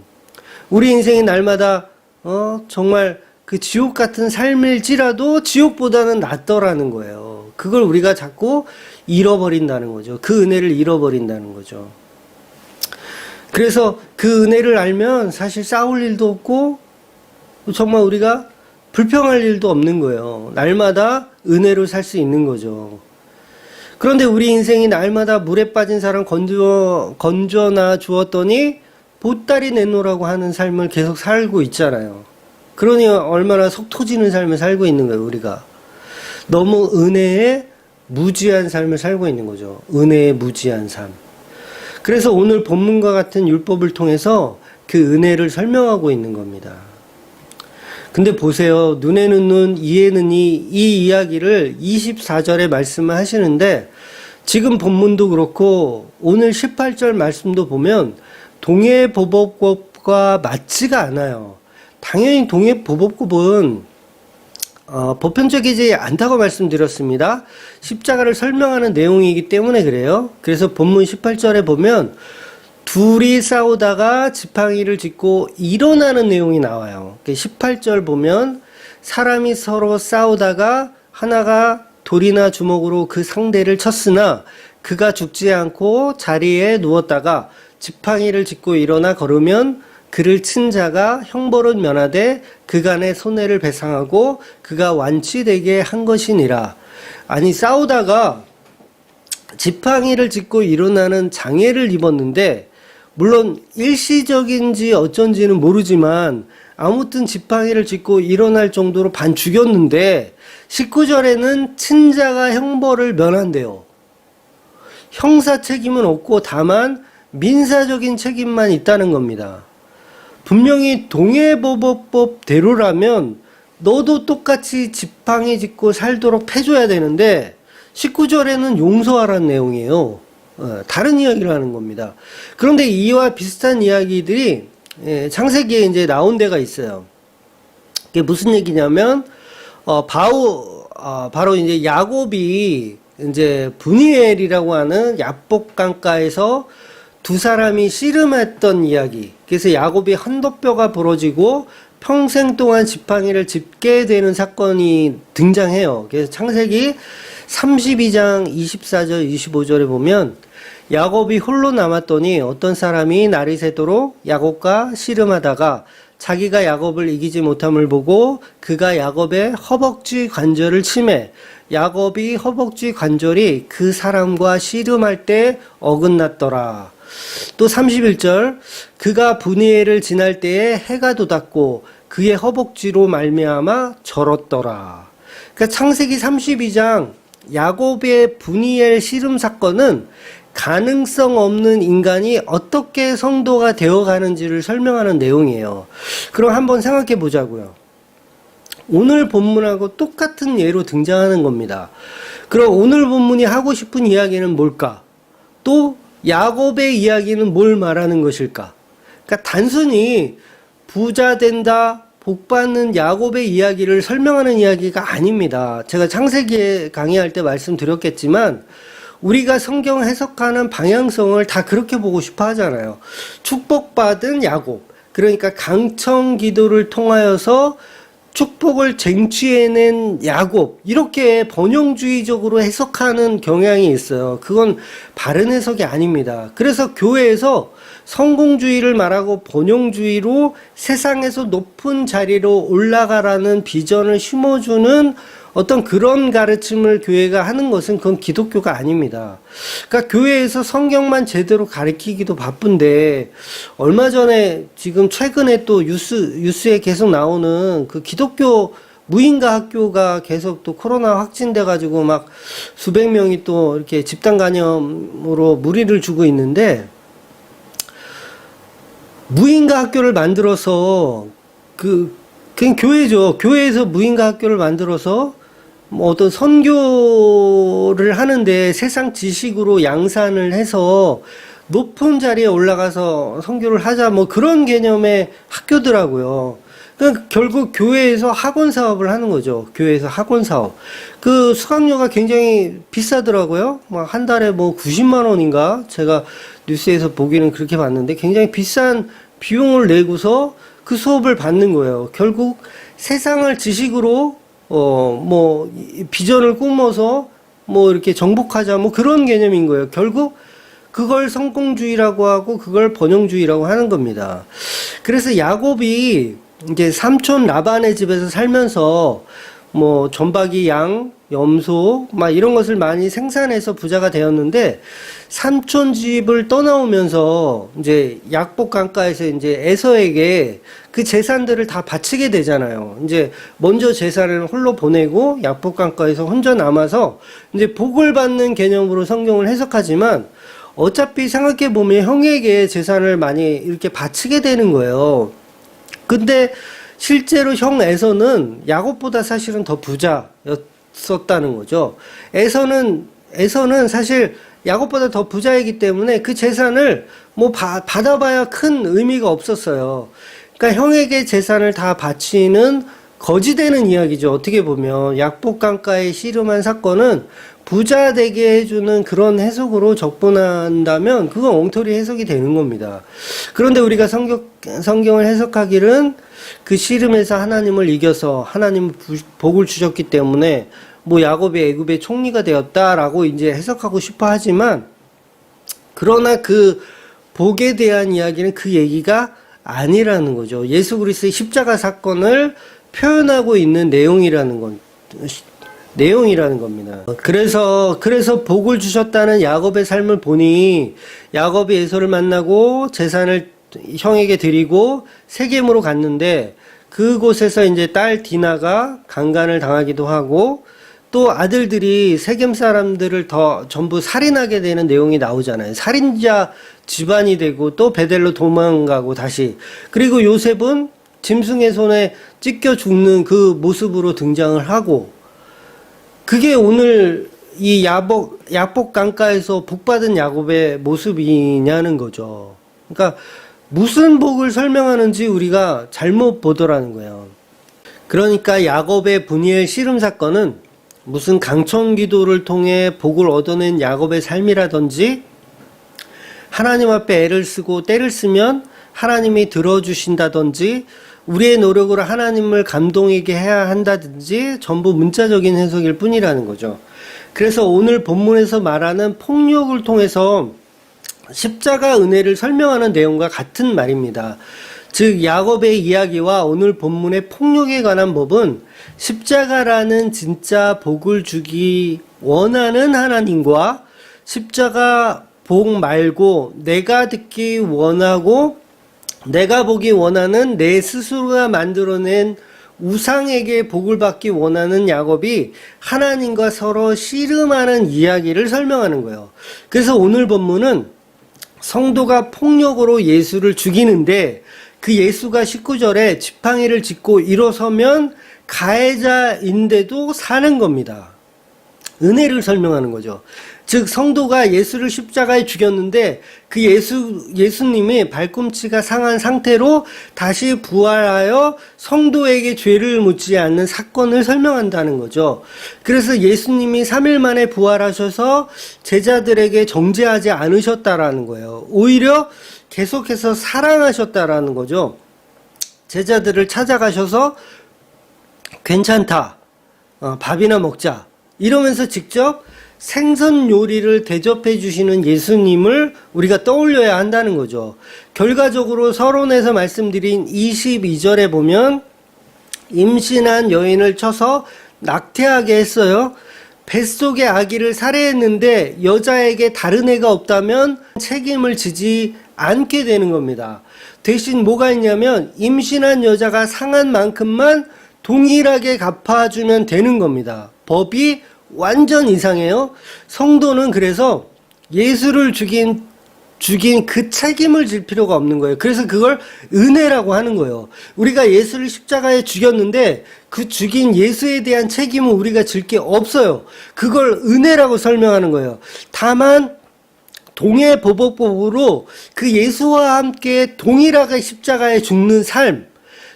우리 인생이 날마다 정말 그 지옥 같은 삶일지라도 지옥보다는 낫더라는 거예요. 그걸 우리가 자꾸 잃어버린다는 거죠. 그 은혜를 잃어버린다는 거죠. 그래서 그 은혜를 알면 사실 싸울 일도 없고 정말 우리가 불평할 일도 없는 거예요. 날마다 은혜로 살 수 있는 거죠. 그런데 우리 인생이 날마다 물에 빠진 사람 건져나 주었더니 보따리 내놓으라고 하는 삶을 계속 살고 있잖아요. 그러니 얼마나 속 터지는 삶을 살고 있는 거예요, 우리가. 너무 은혜에 무지한 삶을 살고 있는 거죠. 은혜에 무지한 삶. 그래서 오늘 본문과 같은 율법을 통해서 그 은혜를 설명하고 있는 겁니다. 근데 보세요. 눈에는 눈, 이에는 이 이야기를 24절에 말씀을 하시는데, 지금 본문도 그렇고 오늘 18절 말씀도 보면 동해보복법과 맞지가 않아요. 당연히 동해보복법은 보편적이지 않다고 말씀드렸습니다. 십자가를 설명하는 내용이기 때문에 그래요. 그래서 본문 18절에 보면 둘이 싸우다가 지팡이를 짚고 일어나는 내용이 나와요. 18절 보면 사람이 서로 싸우다가 하나가 돌이나 주먹으로 그 상대를 쳤으나 그가 죽지 않고 자리에 누웠다가 지팡이를 짚고 일어나 걸으면 그를 친 자가 형벌은 면하되 그간의 손해를 배상하고 그가 완치되게 한 것이니라. 아니 싸우다가 지팡이를 짚고 일어나는 장애를 입었는데 물론 일시적인지 어쩐지는 모르지만 아무튼 지팡이를 짚고 일어날 정도로 반 죽였는데 19절에는 친자가 형벌을 면한대요. 형사 책임은 없고 다만 민사적인 책임만 있다는 겁니다. 분명히 동해보호법대로라면 너도 똑같이 지팡이 짚고 살도록 패줘야 되는데 19절에는 용서하라는 내용이에요. 다른 이야기를 하는 겁니다. 그런데 이와 비슷한 이야기들이 창세기에 이제 나온 데가 있어요. 그게 무슨 얘기냐면 바로 이제 야곱이 이제 브니엘이라고 하는 야복 강가에서 두 사람이 씨름했던 이야기. 그래서 야곱이 한도뼈가 부러지고 평생 동안 지팡이를 짚게 되는 사건이 등장해요. 그래서 창세기 32장 24절 25절에 보면 야곱이 홀로 남았더니 어떤 사람이 날이 새도록 야곱과 씨름하다가 자기가 야곱을 이기지 못함을 보고 그가 야곱의 허벅지 관절을 치매 야곱이 허벅지 관절이 그 사람과 씨름할 때 어긋났더라. 또 31절 그가 브니엘을 지날 때에 해가 돋았고 그의 허벅지로 말미암아 절었더라. 그러니까 창세기 32장 야곱의 브니엘 씨름 사건은 가능성 없는 인간이 어떻게 성도가 되어가는지를 설명하는 내용이에요. 그럼 한번 생각해 보자고요. 오늘 본문하고 똑같은 예로 등장하는 겁니다. 그럼 오늘 본문이 하고 싶은 이야기는 뭘까? 또 야곱의 이야기는 뭘 말하는 것일까? 그러니까 단순히 부자 된다, 복 받는 야곱의 이야기를 설명하는 이야기가 아닙니다. 제가 창세기에 강의할 때 말씀드렸겠지만 우리가 성경 해석하는 방향성을 다 그렇게 보고 싶어 하잖아요. 축복받은 야곱, 그러니까 강청 기도를 통하여서 축복을 쟁취해낸 야곱, 이렇게 번영주의적으로 해석하는 경향이 있어요. 그건 바른 해석이 아닙니다. 그래서 교회에서 성공주의를 말하고 번영주의로 세상에서 높은 자리로 올라가라는 비전을 심어주는 어떤 그런 가르침을 교회가 하는 것은 그건 기독교가 아닙니다. 그러니까 교회에서 성경만 제대로 가르치기도 바쁜데 얼마 전에 지금 최근에 또 뉴스에 계속 나오는 그 기독교 무인가 학교가 계속 또 코로나 확진돼 가지고 막 수백 명이 또 이렇게 집단 감염으로 무리를 주고 있는데 무인가 학교를 만들어서 그냥 교회죠. 교회에서 무인가 학교를 만들어서 뭐 어떤 선교를 하는데 세상 지식으로 양산을 해서 높은 자리에 올라가서 선교를 하자 뭐 그런 개념의 학교더라고요. 그러니까 결국 교회에서 학원 사업을 하는 거죠. 교회에서 학원 사업. 그 수강료가 굉장히 비싸더라고요. 막 한 달에 뭐 90만 원인가? 제가 뉴스에서 보기는 그렇게 봤는데 굉장히 비싼 비용을 내고서 그 수업을 받는 거예요. 결국 세상을 지식으로 뭐 비전을 꿈어서 뭐 이렇게 정복하자 뭐 그런 개념인 거예요. 결국 그걸 성공주의라고 하고 그걸 번영주의라고 하는 겁니다. 그래서 야곱이 이제 삼촌 라반의 집에서 살면서 뭐 전박이 양, 염소 막 이런 것을 많이 생산해서 부자가 되었는데 삼촌 집을 떠나오면서 이제 약복 강가에서 이제 에서에게 그 재산들을 다 바치게 되잖아요. 이제 먼저 재산을 홀로 보내고 약복 강가에서 혼자 남아서 이제 복을 받는 개념으로 성경을 해석하지만 어차피 생각해 보면 형에게 재산을 많이 이렇게 바치게 되는 거예요. 근데 실제로 형 에서는 야곱보다 사실은 더 부자였었다는 거죠. 에서는 사실 야곱보다 더 부자이기 때문에 그 재산을 뭐 받아봐야 큰 의미가 없었어요. 그러니까 형에게 재산을 다 바치는 거지되는 이야기죠. 어떻게 보면 약복 강가에 씨름한 사건은 부자 되게 해주는 그런 해석으로 접근한다면 그건 엉터리 해석이 되는 겁니다. 그런데 우리가 성경을 해석하기는 그 씨름에서 하나님을 이겨서 하나님 복을 주셨기 때문에 뭐 야곱이 애굽의 총리가 되었다라고 이제 해석하고 싶어 하지만 그러나 그 복에 대한 이야기는 그 얘기가 아니라는 거죠. 예수 그리스도의 십자가 사건을 표현하고 있는 내용이라는 겁니다. 그래서 복을 주셨다는 야곱의 삶을 보니 야곱이 에서를 만나고 재산을 형에게 드리고 세겜으로 갔는데 그곳에서 이제 딸 디나가 강간을 당하기도 하고 또 아들들이 세겜 사람들을 전부 살인하게 되는 내용이 나오잖아요. 살인자 집안이 되고 또 베델로 도망가고 다시. 그리고 요셉은 짐승의 손에 찢겨 죽는 그 모습으로 등장을 하고, 그게 오늘 이 야복 강가에서 복받은 야곱의 모습이냐는 거죠. 그러니까 무슨 복을 설명하는지 우리가 잘못 보더라는 거예요. 그러니까 야곱의 분이엘 씨름 사건은 무슨 강청 기도를 통해 복을 얻어낸 야곱의 삶이라든지, 하나님 앞에 애를 쓰고 때를 쓰면 하나님이 들어주신다든지, 우리의 노력으로 하나님을 감동하게 해야 한다든지 전부 문자적인 해석일 뿐이라는 거죠. 그래서 오늘 본문에서 말하는 폭력을 통해서 십자가 은혜를 설명하는 내용과 같은 말입니다. 즉 야곱의 이야기와 오늘 본문의 폭력에 관한 법은 십자가라는 진짜 복을 주기 원하는 하나님과 십자가 복 말고 내가 듣기 원하고 내가 보기 원하는 내 스스로가 만들어낸 우상에게 복을 받기 원하는 야곱이 하나님과 서로 씨름하는 이야기를 설명하는 거예요. 그래서 오늘 본문은 성도가 폭력으로 예수를 죽이는데 그 예수가 19절에 지팡이를 짚고 일어서면 가해자인데도 사는 겁니다. 은혜를 설명하는 거죠. 즉 성도가 예수를 십자가에 죽였는데 그 예수님이 발꿈치가 상한 상태로 다시 부활하여 성도에게 죄를 묻지 않는 사건을 설명한다는 거죠. 그래서 예수님이 3일 만에 부활하셔서 제자들에게 정죄하지 않으셨다라는 거예요. 오히려 계속해서 사랑하셨다라는 거죠. 제자들을 찾아가셔서 괜찮다, 밥이나 먹자 이러면서 직접 생선 요리를 대접해 주시는 예수님을 우리가 떠올려야 한다는 거죠. 결과적으로 서론에서 말씀드린 22절에 보면 임신한 여인을 쳐서 낙태하게 했어요. 뱃속의 아기를 살해했는데 여자에게 다른 애가 없다면 책임을 지지 않게 되는 겁니다. 대신 뭐가 있냐면 임신한 여자가 상한 만큼만 동일하게 갚아주면 되는 겁니다. 법이 완전 이상해요. 성도는 그래서 예수를 죽인 그 책임을 질 필요가 없는 거예요. 그래서 그걸 은혜라고 하는 거예요. 우리가 예수를 십자가에 죽였는데 그 죽인 예수에 대한 책임은 우리가 질 게 없어요. 그걸 은혜라고 설명하는 거예요. 다만 동해보복법으로 그 예수와 함께 동일하게 십자가에 죽는 삶,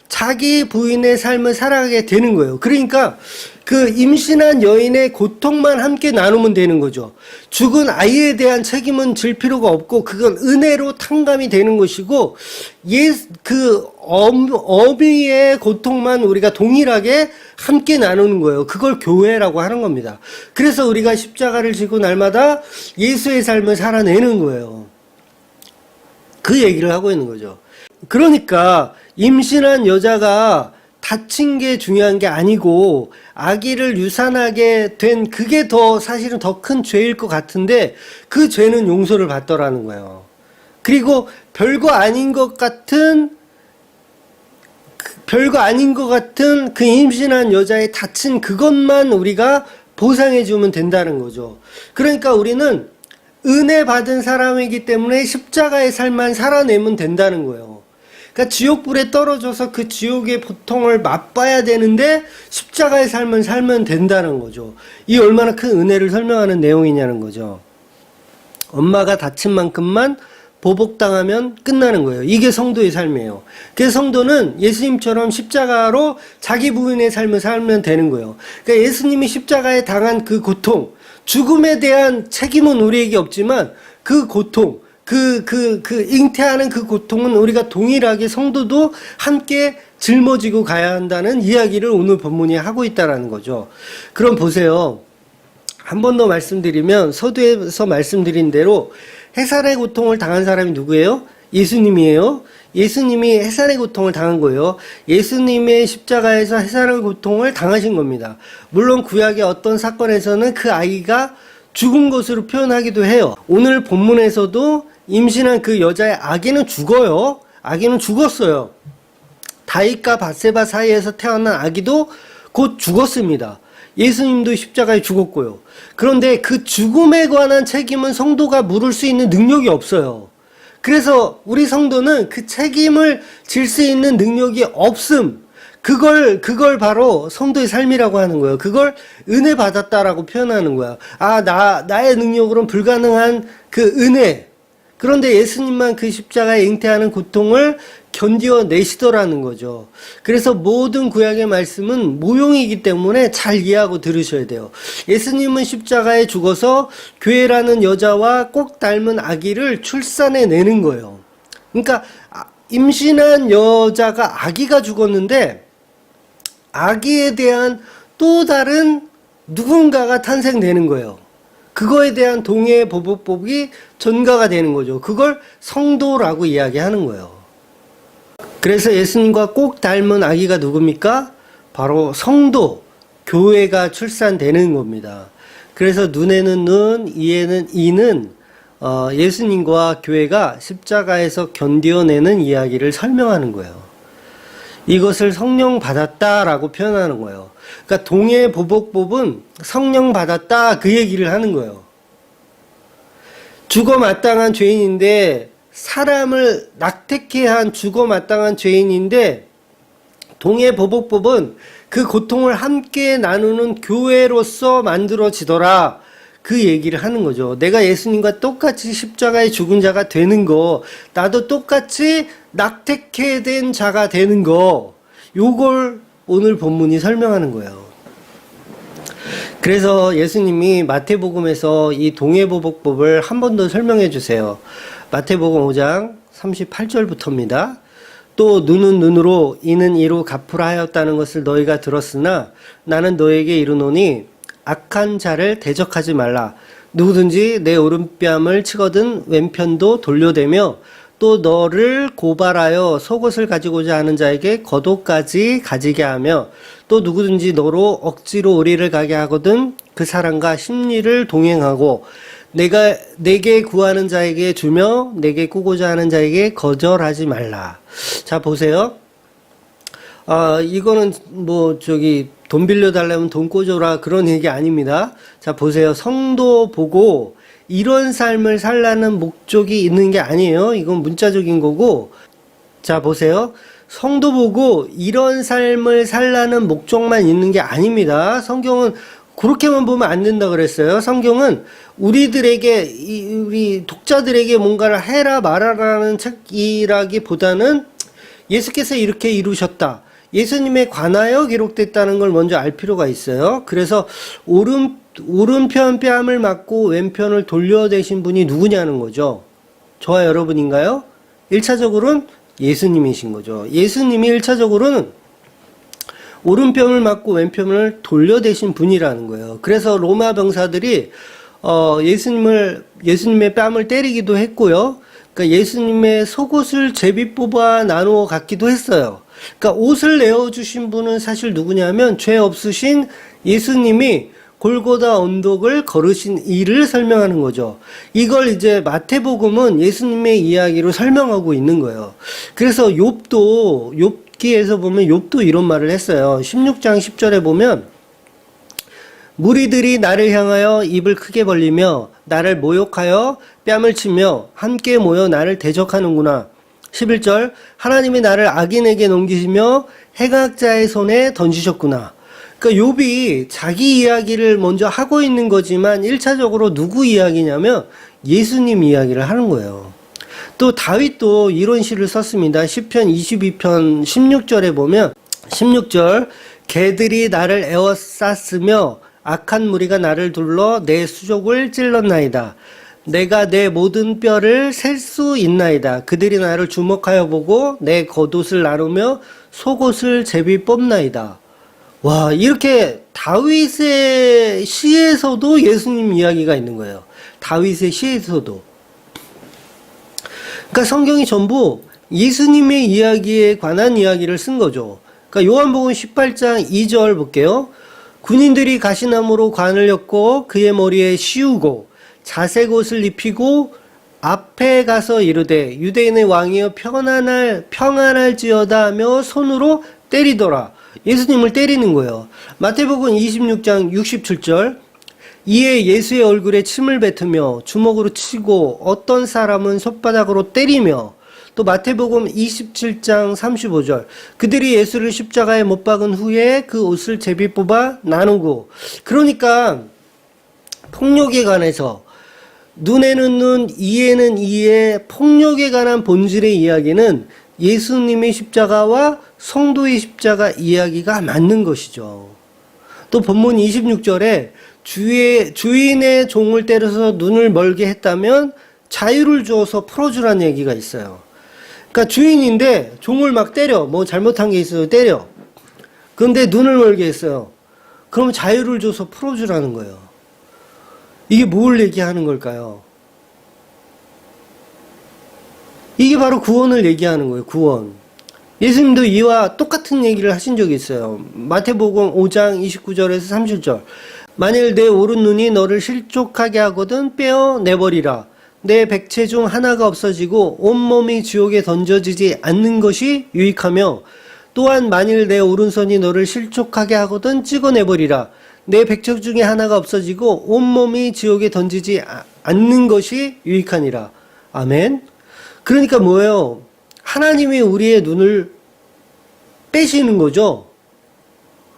자기 부인의 삶을 살아가게 되는 거예요. 그러니까 그 임신한 여인의 고통만 함께 나누면 되는 거죠. 죽은 아이에 대한 책임은 질 필요가 없고 그건 은혜로 탕감이 되는 것이고 그 어미의 고통만 우리가 동일하게 함께 나누는 거예요. 그걸 교회라고 하는 겁니다. 그래서 우리가 십자가를 지고 날마다 예수의 삶을 살아내는 거예요. 그 얘기를 하고 있는 거죠. 그러니까 임신한 여자가 다친 게 중요한 게 아니고 아기를 유산하게 된 그게 사실은 더 큰 죄일 것 같은데 그 죄는 용서를 받더라는 거예요. 그리고 별거 아닌 것 같은 그 임신한 여자의 다친 그것만 우리가 보상해 주면 된다는 거죠. 그러니까 우리는 은혜 받은 사람이기 때문에 십자가의 삶만 살아내면 된다는 거예요. 그러니까 지옥불에 떨어져서 그 지옥의 고통을 맛봐야 되는데 십자가의 삶을 살면 된다는 거죠. 이 얼마나 큰 은혜를 설명하는 내용이냐는 거죠. 엄마가 다친 만큼만 보복당하면 끝나는 거예요. 이게 성도의 삶이에요. 그래서 성도는 예수님처럼 십자가로 자기 부인의 삶을 살면 되는 거예요. 그러니까 예수님이 십자가에 당한 그 고통, 죽음에 대한 책임은 우리에게 없지만 그 고통, 잉태하는 그 고통은 우리가 동일하게 성도도 함께 짊어지고 가야 한다는 이야기를 오늘 본문이 하고 있다는 거죠. 그럼 보세요. 한 번 더 말씀드리면 서두에서 말씀드린 대로 해살의 고통을 당한 사람이 누구예요? 예수님이에요. 예수님이 해산의 고통을 당한 거예요. 예수님의 십자가에서 해산의 고통을 당하신 겁니다. 물론 구약의 어떤 사건에서는 그 아이가 죽은 것으로 표현하기도 해요. 오늘 본문에서도 임신한 그 여자의 아기는 죽어요. 아기는 죽었어요. 다윗과 밧세바 사이에서 태어난 아기도 곧 죽었습니다. 예수님도 십자가에 죽었고요. 그런데 그 죽음에 관한 책임은 성도가 물을 수 있는 능력이 없어요. 그래서 우리 성도는 그 책임을 질 수 있는 능력이 없음. 그걸 바로 성도의 삶이라고 하는 거예요. 그걸 은혜 받았다라고 표현하는 거야. 나의 능력으로는 불가능한 그 은혜. 그런데 예수님만 그 십자가에 잉태하는 고통을 견뎌내시더라는 거죠. 그래서 모든 구약의 말씀은 모형이기 때문에 잘 이해하고 들으셔야 돼요. 예수님은 십자가에 죽어서 교회라는 여자와 꼭 닮은 아기를 출산해내는 거예요. 그러니까 임신한 여자가 아기가 죽었는데 아기에 대한 또 다른 누군가가 탄생되는 거예요. 그거에 대한 동해 보복법이 전가가 되는 거죠. 그걸 성도라고 이야기하는 거예요. 그래서 예수님과 꼭 닮은 아기가 누굽니까? 바로 성도, 교회가 출산되는 겁니다. 그래서 눈에는 눈, 이에는 이는 예수님과 교회가 십자가에서 견뎌내는 이야기를 설명하는 거예요. 이것을 성령 받았다라고 표현하는 거예요. 그러니까 동해 보복법은 성령 받았다 그 얘기를 하는 거예요. 죽어 마땅한 죄인인데 사람을 낙태케 한 죽어 마땅한 죄인인데 동해 보복법은 그 고통을 함께 나누는 교회로서 만들어지더라. 그 얘기를 하는 거죠. 내가 예수님과 똑같이 십자가에 죽은 자가 되는 거, 나도 똑같이 낙태케 된 자가 되는 거, 요걸 오늘 본문이 설명하는 거예요. 그래서 예수님이 마태복음에서 이 동해보복법을 한 번 더 설명해 주세요. 마태복음 5장 38절부터입니다. 또 눈은 눈으로 이는 이로 갚으라 하였다는 것을 너희가 들었으나 나는 너에게 이르노니 악한 자를 대적하지 말라. 누구든지 내 오른뺨을 치거든 왼편도 돌려대며 또 너를 고발하여 속옷을 가지고자 하는 자에게 겉옷까지 가지게 하며 또 누구든지 너로 억지로 우리를 가게 하거든 그 사람과 심리를 동행하고 내게 구하는 자에게 주며 내게 꾸고자 하는 자에게 거절하지 말라. 자, 보세요. 이거는 돈 빌려달라면 돈 꿔줘라 그런 얘기 아닙니다. 자, 보세요. 성도 보고 이런 삶을 살라는 목적이 있는 게 아니에요. 이건 문자적인 거고. 자, 보세요. 성도 보고 이런 삶을 살라는 목적만 있는 게 아닙니다. 성경은 그렇게만 보면 안 된다 그랬어요. 성경은 우리들에게, 우리 독자들에게 뭔가를 해라 말아라는 책이라기보다는 예수께서 이렇게 이루셨다. 예수님에 관하여 기록됐다는 걸 먼저 알 필요가 있어요. 그래서 오른편 뺨을 맞고 왼편을 돌려대신 분이 누구냐는 거죠. 저와 여러분인가요? 1차적으로는 예수님이신 거죠. 예수님이 1차적으로는 오른편을 맞고 왼편을 돌려대신 분이라는 거예요. 그래서 로마 병사들이 예수님의 뺨을 때리기도 했고요. 그러니까 예수님의 속옷을 제비 뽑아 나누어 갖기도 했어요. 그러니까 옷을 내어주신 분은 사실 누구냐면 죄 없으신 예수님이 골고다 언덕을 걸으신 일을 설명하는 거죠. 이걸 이제 마태복음은 예수님의 이야기로 설명하고 있는 거예요. 그래서 욥기에서 보면 욥도 이런 말을 했어요. 16장 10절에 보면 무리들이 나를 향하여 입을 크게 벌리며 나를 모욕하여 뺨을 치며 함께 모여 나를 대적하는구나. 11절 하나님이 나를 악인에게 넘기시며 해각자의 손에 던지셨구나. 그러니까 욥이 자기 이야기를 먼저 하고 있는 거지만 1차적으로 누구 이야기냐면 예수님 이야기를 하는 거예요. 또 다윗도 이런 시를 썼습니다. 시편 22편 16절에 보면 16절 개들이 나를 에워쌌으며 악한 무리가 나를 둘러 내 수족을 찔렀나이다. 내가 내 모든 뼈를 셀 수 있나이다. 그들이 나를 주목하여 보고 내 겉옷을 나누며 속옷을 제비 뽑나이다. 와, 이렇게 다윗의 시에서도 예수님 이야기가 있는 거예요. 다윗의 시에서도. 그러니까 성경이 전부 예수님의 이야기에 관한 이야기를 쓴 거죠. 그러니까 요한복음 18장 2절 볼게요. 군인들이 가시나무로 관을 엮고 그의 머리에 씌우고 자색 옷을 입히고 앞에 가서 이르되 유대인의 왕이여 평안할지어다 하며 손으로 때리더라. 예수님을 때리는 거예요. 마태복음 26장 67절 이에 예수의 얼굴에 침을 뱉으며 주먹으로 치고 어떤 사람은 손바닥으로 때리며 또 마태복음 27장 35절 그들이 예수를 십자가에 못 박은 후에 그 옷을 제비 뽑아 나누고 그러니까 폭력에 관해서 눈에는 눈, 이에는 이에 폭력에 관한 본질의 이야기는 예수님의 십자가와 성도의 십자가 이야기가 맞는 것이죠. 또 본문 26절에 주인의 종을 때려서 눈을 멀게 했다면 자유를 주어서 풀어주라는 얘기가 있어요. 그러니까 주인인데 종을 막 때려. 뭐 잘못한 게 있어서 때려. 그런데 눈을 멀게 했어요. 그럼 자유를 줘서 풀어주라는 거예요. 이게 뭘 얘기하는 걸까요? 이게 바로 구원을 얘기하는 거예요. 구원. 예수님도 이와 똑같은 얘기를 하신 적이 있어요. 마태복음 5장 29절에서 30절. 만일 내 오른 눈이 너를 실족하게 하거든 빼어내버리라. 내 백체 중 하나가 없어지고 온몸이 지옥에 던져지지 않는 것이 유익하며 또한 만일 내 오른손이 너를 실족하게 하거든 찍어내버리라. 내 백체 중에 하나가 없어지고 온몸이 지옥에 던지지 않는 것이 유익하니라. 아멘. 그러니까 뭐예요? 하나님이 우리의 눈을 빼시는 거죠.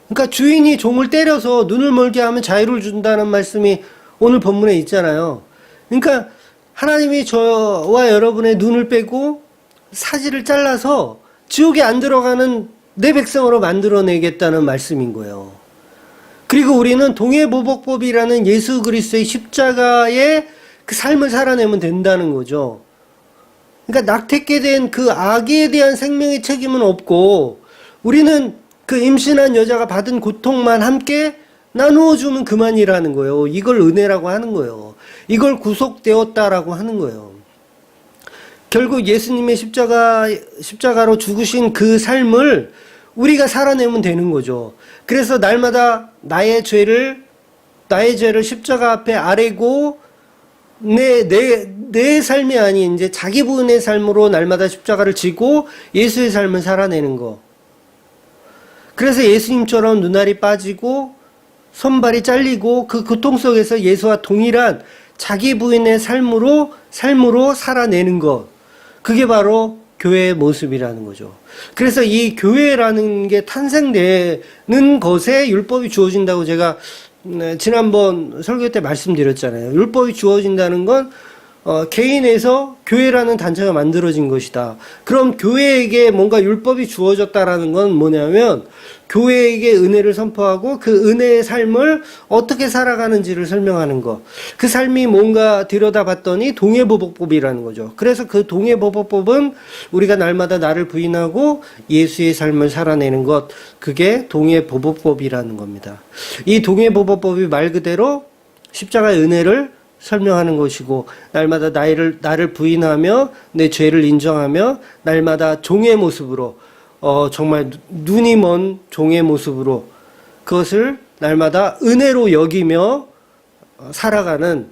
그러니까 주인이 종을 때려서 눈을 멀게 하면 자유를 준다는 말씀이 오늘 본문에 있잖아요. 그러니까 하나님이 저와 여러분의 눈을 빼고 사지를 잘라서 지옥에 안 들어가는 내 백성으로 만들어내겠다는 말씀인 거예요. 그리고 우리는 동해보복법이라는 예수 그리스도의 십자가의 그 삶을 살아내면 된다는 거죠. 그러니까 낙태케 된 그 아기에 대한 생명의 책임은 없고 우리는 그 임신한 여자가 받은 고통만 함께 나누어 주면 그만이라는 거예요. 이걸 은혜라고 하는 거예요. 이걸 구속되었다라고 하는 거예요. 결국 예수님의 십자가로 죽으신 그 삶을 우리가 살아내면 되는 거죠. 그래서 날마다 나의 죄를 십자가 앞에 아뢰고 내 삶이 아닌 이제 자기 부인의 삶으로 날마다 십자가를 지고 예수의 삶을 살아내는 거. 그래서 예수님처럼 눈알이 빠지고 손발이 잘리고 그 고통 속에서 예수와 동일한 자기 부인의 삶으로 살아내는 것. 그게 바로 교회의 모습이라는 거죠. 그래서 이 교회라는 게 탄생되는 것에 율법이 주어진다고 제가 지난번 설교 때 말씀드렸잖아요. 율법이 주어진다는 건 개인에서 교회라는 단체가 만들어진 것이다. 그럼 교회에게 뭔가 율법이 주어졌다라는 건 뭐냐면 교회에게 은혜를 선포하고 그 은혜의 삶을 어떻게 살아가는지를 설명하는 것. 그 삶이 뭔가 들여다봤더니 동해보복법이라는 거죠. 그래서 그 동해보복법은 우리가 날마다 나를 부인하고 예수의 삶을 살아내는 것. 그게 동해보복법이라는 겁니다. 이 동해보복법이 말 그대로 십자가의 은혜를 설명하는 것이고 날마다 나를 부인하며 내 죄를 인정하며 날마다 종의 모습으로 정말 눈이 먼 종의 모습으로 그것을 날마다 은혜로 여기며 살아가는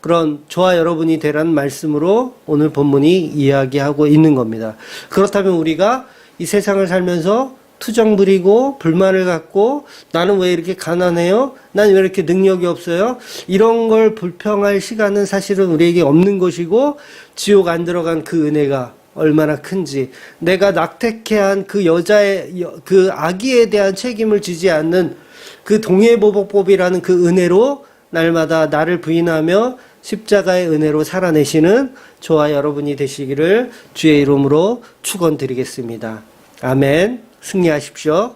그런 저와 여러분이 되라는 말씀으로 오늘 본문이 이야기하고 있는 겁니다. 그렇다면 우리가 이 세상을 살면서 투정 부리고 불만을 갖고 나는 왜 이렇게 가난해요? 난 왜 이렇게 능력이 없어요? 이런 걸 불평할 시간은 사실은 우리에게 없는 것이고 지옥 안 들어간 그 은혜가 얼마나 큰지 내가 낙태케 한 그 여자의 그 아기에 대한 책임을 지지 않는 그 동해보복법이라는 그 은혜로 날마다 나를 부인하며 십자가의 은혜로 살아내시는 저와 여러분이 되시기를 주의 이름으로 축원드리겠습니다. 아멘. 승리하십시오.